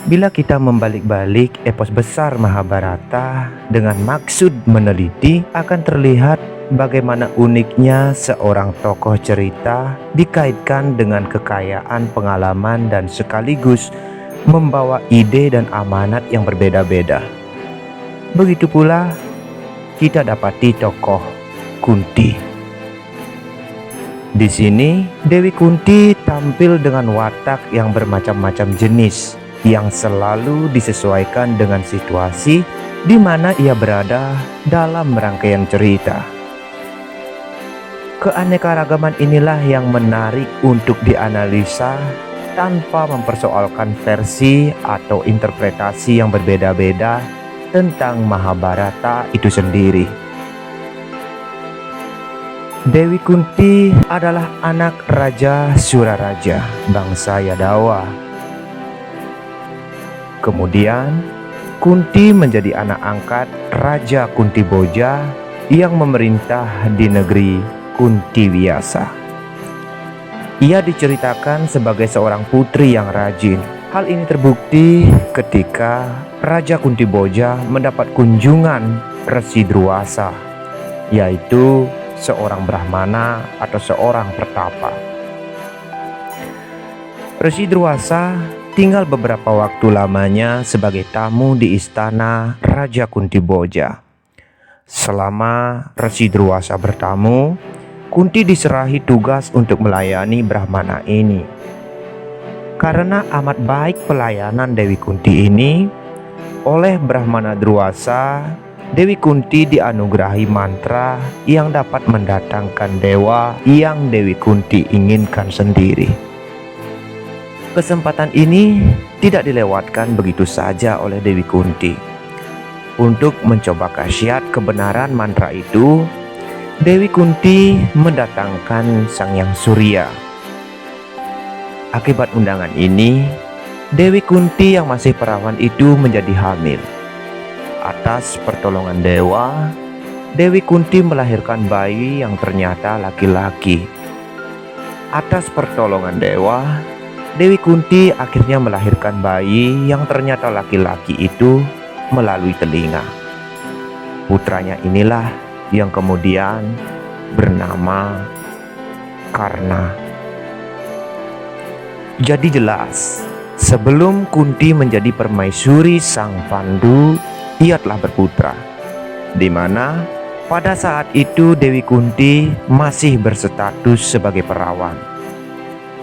Bila kita membalik-balik epos besar Mahabharata dengan maksud meneliti, akan terlihat bagaimana uniknya seorang tokoh cerita dikaitkan dengan kekayaan pengalaman dan sekaligus membawa ide dan amanat yang berbeda-beda. Begitu pula kita dapati tokoh Kunti. Di sini Dewi Kunti tampil dengan watak yang bermacam-macam jenis, yang selalu disesuaikan dengan situasi di mana ia berada dalam rangkaian cerita. Keanekaragaman inilah yang menarik untuk dianalisa tanpa mempersoalkan versi atau interpretasi yang berbeda-beda tentang Mahabharata itu sendiri. Dewi Kunti adalah anak Raja Suraraja, bangsa Yadawa. Kemudian, Kunti menjadi anak angkat Raja Kuntiboja yang memerintah di negeri Kuntiwiasa. Ia diceritakan sebagai seorang putri yang rajin. Hal ini terbukti ketika Raja Kuntiboja mendapat kunjungan Resi Druwasa, yaitu seorang Brahmana atau seorang pertapa. Resi Druwasa tinggal beberapa waktu lamanya sebagai tamu di istana Raja Kuntiboja. Selama Resi Druwasa bertamu, Kunti diserahi tugas untuk melayani Brahmana ini. Karena amat baik pelayanan Dewi Kunti ini, oleh Brahmana Druwasa, Dewi Kunti dianugerahi mantra yang dapat mendatangkan dewa yang Dewi Kunti inginkan sendiri. Kesempatan ini tidak dilewatkan begitu saja oleh Dewi Kunti. Untuk mencoba khasiat kebenaran mantra itu, Dewi Kunti mendatangkan Sang Hyang Surya. Akibat undangan ini, Dewi Kunti yang masih perawan itu menjadi hamil. Atas pertolongan dewa, Dewi Kunti melahirkan bayi yang ternyata laki-laki. Atas pertolongan dewa, Dewi Kunti akhirnya melahirkan bayi yang ternyata laki-laki itu melalui telinga. Putranya inilah yang kemudian bernama Karna. Jadi jelas, sebelum Kunti menjadi permaisuri Sang Pandu, ia telah berputra, di mana pada saat itu Dewi Kunti masih berstatus sebagai perawan.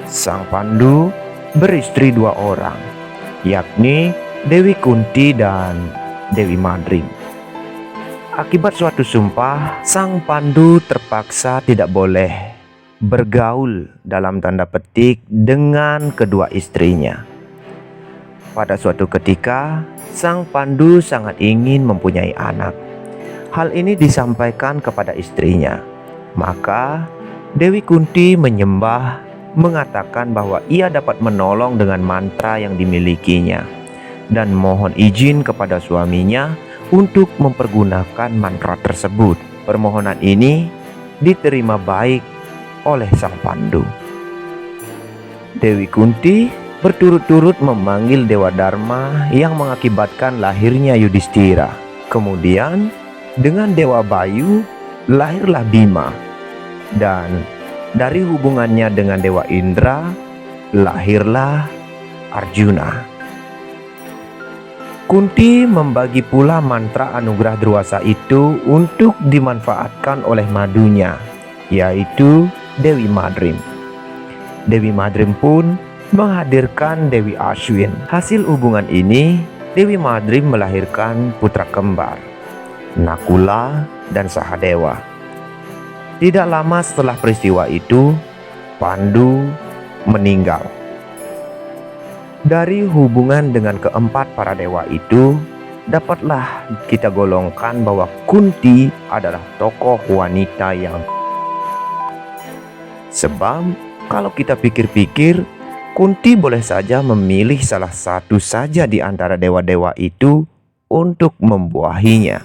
Sang Pandu beristri 2 orang, yakni Dewi Kunti dan Dewi Madrim. Akibat suatu sumpah, Sang Pandu terpaksa tidak boleh bergaul dalam tanda petik dengan kedua istrinya. Pada suatu ketika, Sang Pandu sangat ingin mempunyai anak. Hal ini disampaikan kepada istrinya. Maka Dewi Kunti menyembah, mengatakan bahwa ia dapat menolong dengan mantra yang dimilikinya, dan mohon izin kepada suaminya untuk mempergunakan mantra tersebut. Permohonan ini diterima baik oleh Sang Pandu. Dewi Kunti berturut-turut memanggil Dewa Dharma yang mengakibatkan lahirnya Yudhistira. Kemudian dengan Dewa Bayu lahirlah Bima, dan dari hubungannya dengan Dewa Indra lahirlah Arjuna. Kunti membagi pula mantra anugerah Druwasa itu untuk dimanfaatkan oleh madunya, yaitu Dewi Madrim. Dewi Madrim pun menghadirkan Dewi Ashwin. Hasil hubungan ini, Dewi Madrim melahirkan putra kembar, Nakula dan Sahadewa. Tidak lama setelah peristiwa itu, Pandu meninggal. Dari hubungan dengan keempat para dewa itu, dapatlah kita golongkan bahwa Kunti adalah tokoh wanita yang... Sebab kalau kita pikir-pikir, Kunti boleh saja memilih salah satu saja di antara dewa-dewa itu untuk membuahinya.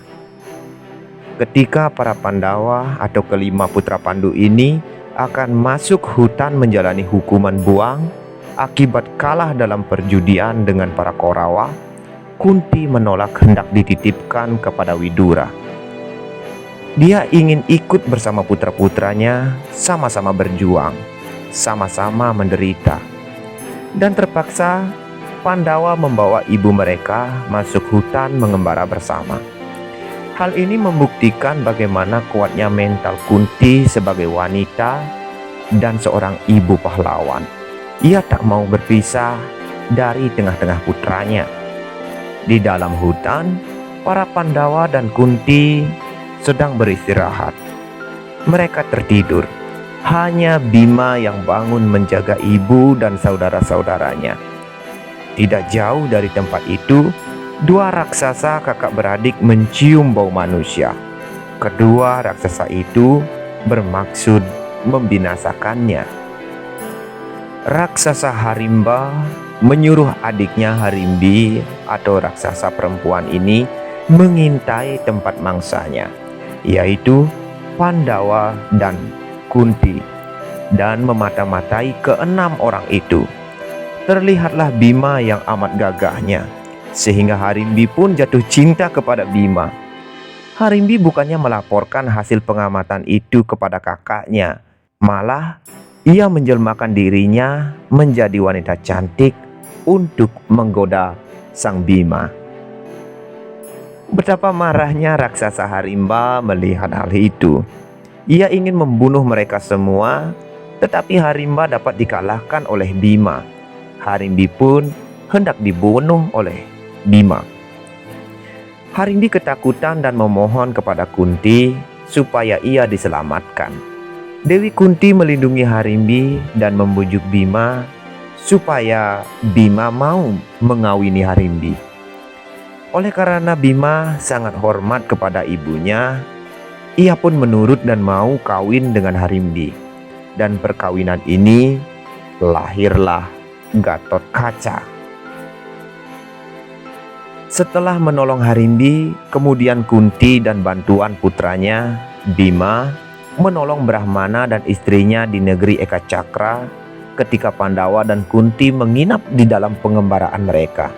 Ketika para Pandawa atau kelima putra Pandu ini akan masuk hutan menjalani hukuman buang, Akibat kalah dalam perjudian dengan para Korawa, Kunti menolak hendak dititipkan kepada Widura. Dia ingin ikut bersama putra-putranya, sama-sama berjuang, sama-sama menderita. Dan terpaksa Pandawa membawa ibu mereka masuk hutan mengembara bersama. Hal ini membuktikan bagaimana kuatnya mental Kunti sebagai wanita dan seorang ibu pahlawan. Ia tak mau berpisah dari tengah-tengah putranya. Di dalam hutan, para Pandawa dan Kunti sedang beristirahat. Mereka tertidur. Hanya Bima yang bangun menjaga ibu dan saudara-saudaranya. Tidak jauh dari tempat itu, dua raksasa kakak beradik mencium bau manusia. Kedua raksasa itu bermaksud membinasakannya. Raksasa Harimba menyuruh adiknya Harimbi atau raksasa perempuan ini mengintai tempat mangsanya, yaitu Pandawa dan Kunti, dan memata-matai keenam orang itu. Terlihatlah Bima yang amat gagahnya, sehingga Harimbi pun jatuh cinta kepada Bima. Harimbi bukannya melaporkan hasil pengamatan itu kepada kakaknya, malah ia menjelmakan dirinya menjadi wanita cantik untuk menggoda sang Bima. Betapa marahnya raksasa Harimba melihat hal itu. Ia ingin membunuh mereka semua, tetapi Harimba dapat dikalahkan oleh Bima. Harimbi pun hendak dibunuh oleh Bima. Harimbi ketakutan dan memohon kepada Kunti supaya ia diselamatkan. Dewi Kunti melindungi Harimbi dan membujuk Bima supaya Bima mau mengawini Harimbi. Oleh karena Bima sangat hormat kepada ibunya, ia pun menurut dan mau kawin dengan Harimbi. Dan perkawinan ini lahirlah Gatotkaca. Setelah menolong Harimbi, kemudian Kunti dan bantuan putranya Bima menolong Brahmana dan istrinya di negeri Eka Cakra ketika Pandawa dan Kunti menginap di dalam pengembaraan mereka.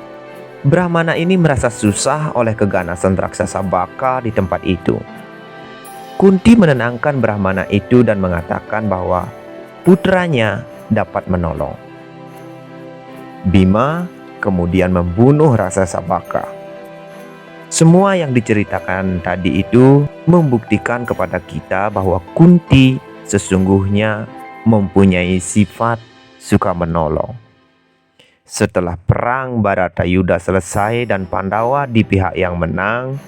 Brahmana ini merasa susah oleh keganasan raksasa Baka di tempat itu. Kunti menenangkan Brahmana itu dan mengatakan bahwa putranya dapat menolong. Bima kemudian membunuh raksasa Baka. Semua yang diceritakan tadi itu membuktikan kepada kita bahwa Kunti sesungguhnya mempunyai sifat suka menolong. Setelah perang Baratayuda selesai dan Pandawa di pihak yang menang,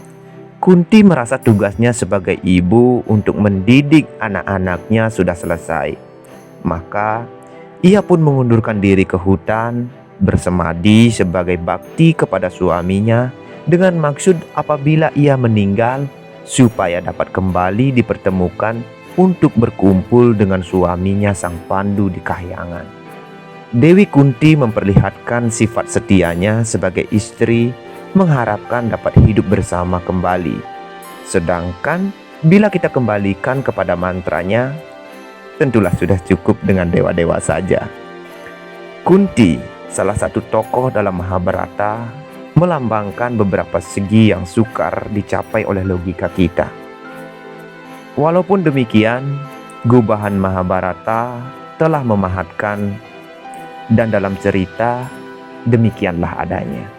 Kunti merasa tugasnya sebagai ibu untuk mendidik anak-anaknya sudah selesai. Maka ia pun mengundurkan diri ke hutan, bersemadi sebagai bakti kepada suaminya dengan maksud apabila ia meninggal supaya dapat kembali dipertemukan untuk berkumpul dengan suaminya Sang Pandu di Kahyangan. Dewi Kunti memperlihatkan sifat setianya sebagai istri, mengharapkan dapat hidup bersama kembali. Sedangkan bila kita kembalikan kepada mantranya, tentulah sudah cukup dengan dewa-dewa saja. Kunti, salah satu tokoh dalam Mahabharata, melambangkan beberapa segi yang sukar dicapai oleh logika kita. Walaupun demikian, gubahan Mahabharata telah memahatkan, dan dalam cerita demikianlah adanya.